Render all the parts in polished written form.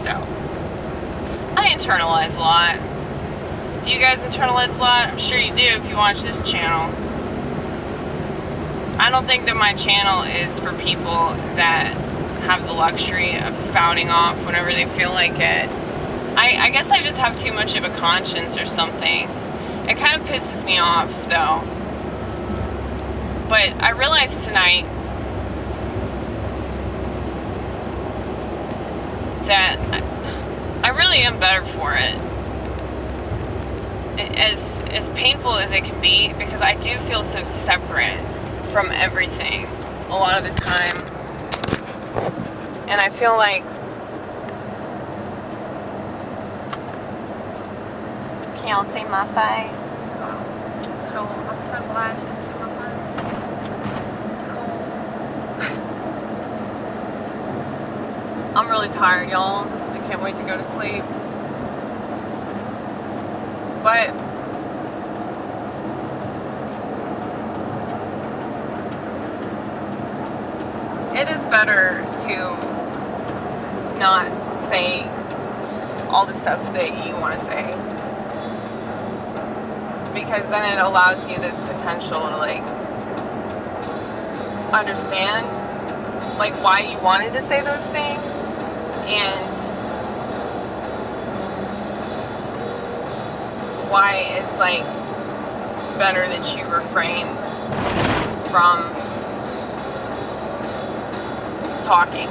So, I internalize a lot. Do you guys internalize a lot? I'm sure you do if you watch this channel. I don't think that my channel is for people that have the luxury of spouting off whenever they feel like it. I guess I just have too much of a conscience or something. It kind of pisses me off, though. But I realized tonight that I really am better for it. As painful as it can be, because I do feel so separate from everything a lot of the time. And I feel like, can y'all see my face? Cool. I'm so glad you can see my face. Cool. I'm really tired, y'all. I can't wait to go to sleep. But it is better to not say all the stuff that you want to say, because then it allows you this potential to like understand like why you wanted to say those things, and why it's like better that you refrain from talking.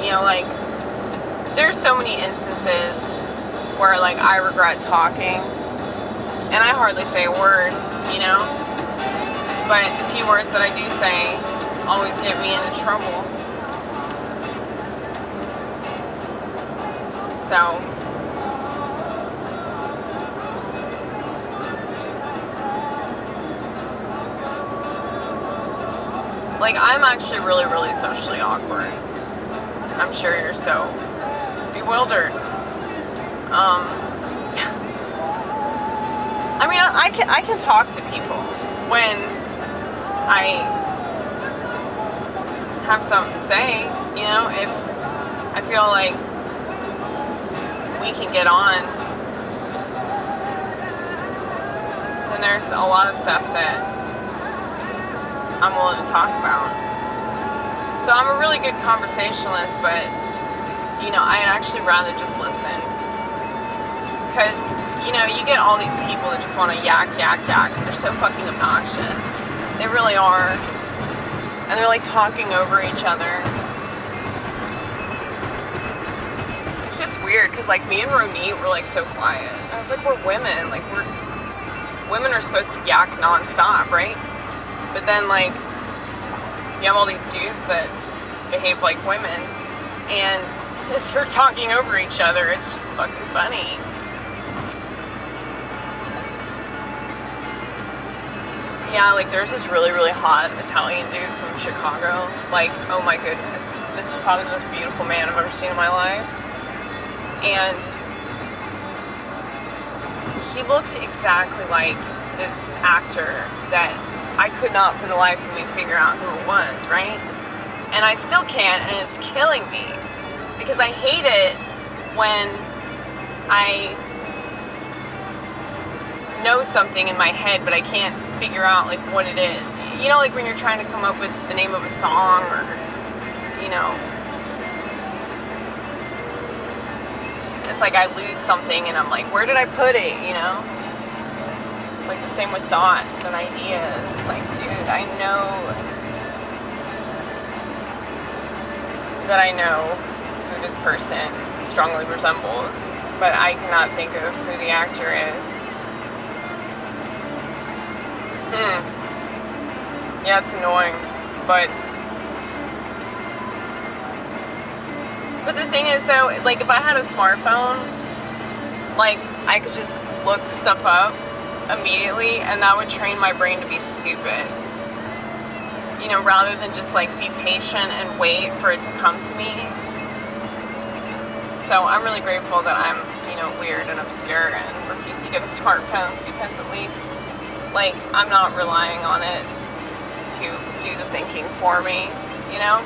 You know, like there's so many instances where like I regret talking and I hardly say a word, you know, but the few words that I do say always get me into trouble. So like, I'm actually really, really socially awkward. I'm sure you're so bewildered. I mean, I can talk to people when I have something to say, you know, if I feel like we can get on, then there's a lot of stuff that I'm willing to talk about. So I'm a really good conversationalist, but, you know, I'd actually rather just listen. Because, you know, you get all these people that just want to yak. They're so fucking obnoxious. They really are. And they're like talking over each other. It's just weird, because like me and Ronit were like so quiet. And it's like, we're women. Like, women are supposed to yak nonstop, right? But then, like, you have all these dudes that behave like women, and they're talking over each other. It's just fucking funny. Yeah, like, there's this really, really hot Italian dude from Chicago. Like, oh my goodness. This is probably the most beautiful man I've ever seen in my life. And he looked exactly like this actor that I could not for the life of me figure out who it was, right? And I still can't, and it's killing me, because I hate it when I know something in my head, but I can't figure out like what it is. You know, like when you're trying to come up with the name of a song, or, you know, it's like I lose something and I'm like, where did I put it, you know? It's like the same with thoughts and ideas. It's like, dude, I know who this person strongly resembles, but I cannot think of who the actor is. Yeah, it's annoying, but the thing is, though, like, if I had a smartphone, like, I could just look stuff up immediately, and that would train my brain to be stupid, you know, rather than just like be patient and wait for it to come to me. So I'm really grateful that I'm, you know, weird and obscure and refuse to get a smartphone, because at least, like, I'm not relying on it to do the thinking for me, you know.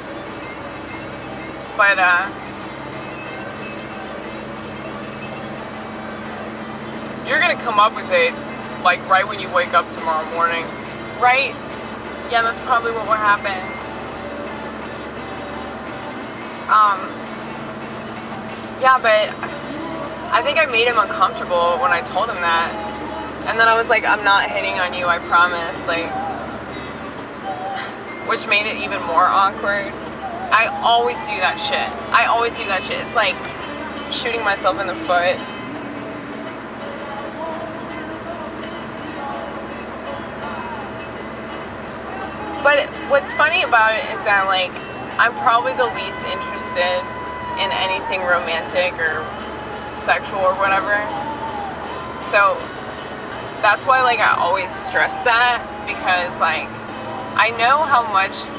But You're gonna come up with it, like, right when you wake up tomorrow morning. Right? Yeah, that's probably what will happen. Yeah, but I think I made him uncomfortable when I told him that. And then I was like, I'm not hitting on you, I promise. Like, which made it even more awkward. I always do that shit. It's like shooting myself in the foot. But what's funny about it is that, like, I'm probably the least interested in anything romantic or sexual or whatever. So that's why, like, I always stress that, because, like, I know how much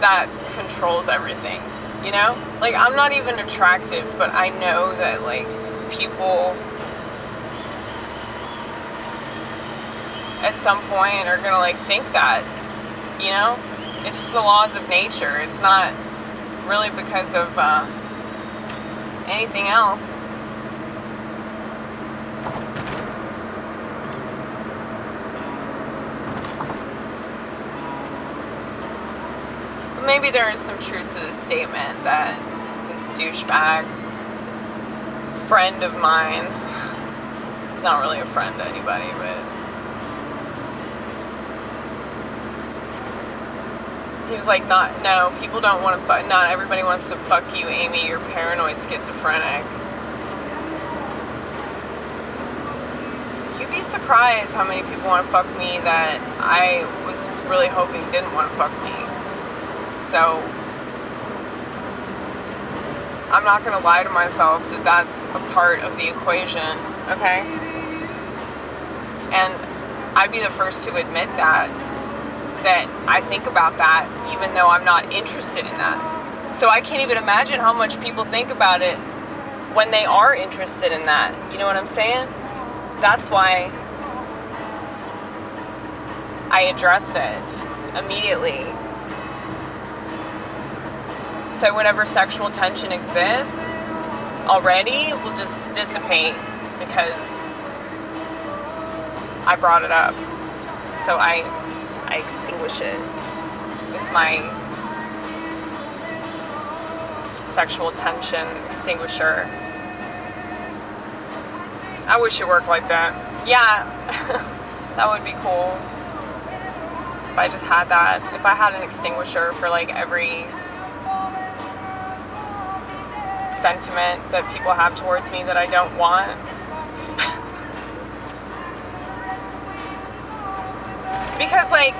that controls everything, you know? Like, I'm not even attractive, but I know that, like, people at some point are gonna, like, think that, you know? It's just the laws of nature. It's not really because of anything else. Maybe there is some truth to the statement that this douchebag friend of mine, he's not really a friend to anybody, but he was like, no, people don't want to fuck, not everybody wants to fuck you, Amy, you're paranoid schizophrenic. You'd be surprised how many people want to fuck me that I was really hoping didn't want to fuck me. So, I'm not going to lie to myself that that's a part of the equation, okay? And I'd be the first to admit that I think about that, even though I'm not interested in that. So I can't even imagine how much people think about it when they are interested in that. You know what I'm saying? That's why I addressed it immediately. So whatever sexual tension exists already will just dissipate because I brought it up. So I extinguish it with my sexual tension extinguisher. I wish it worked like that. Yeah, that would be cool. If I just had that. If I had an extinguisher for like every sentiment that people have towards me that I don't want. Because, like,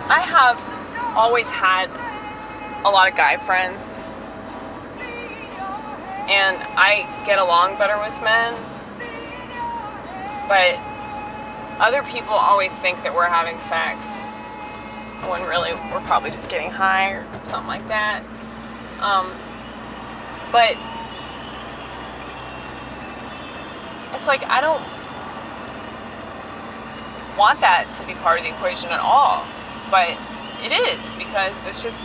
I have always had a lot of guy friends, and I get along better with men, but other people always think that we're having sex when really we're probably just getting high or something like that. But it's like, I don't want that to be part of the equation at all, but it is, because it's just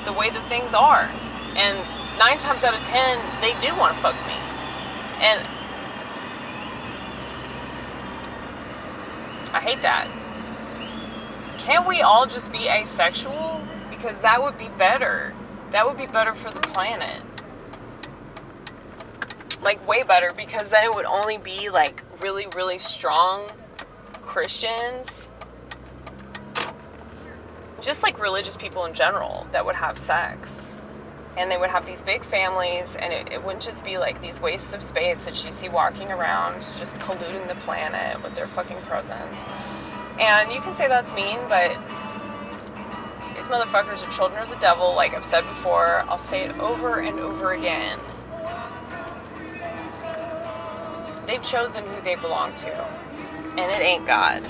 the way that things are, and 9 times out of 10 they do want to fuck me. And I hate that. Can't we all just be asexual? Because that would be better. That would be better for the planet. Like, way better, because then it would only be like really, really strong Christians, just like religious people in general, that would have sex. And they would have these big families, and it wouldn't just be like these wastes of space that you see walking around, just polluting the planet with their fucking presence. And you can say that's mean, but these motherfuckers are children of the devil, like I've said before. I'll say it over and over again. They've chosen who they belong to, and it ain't God.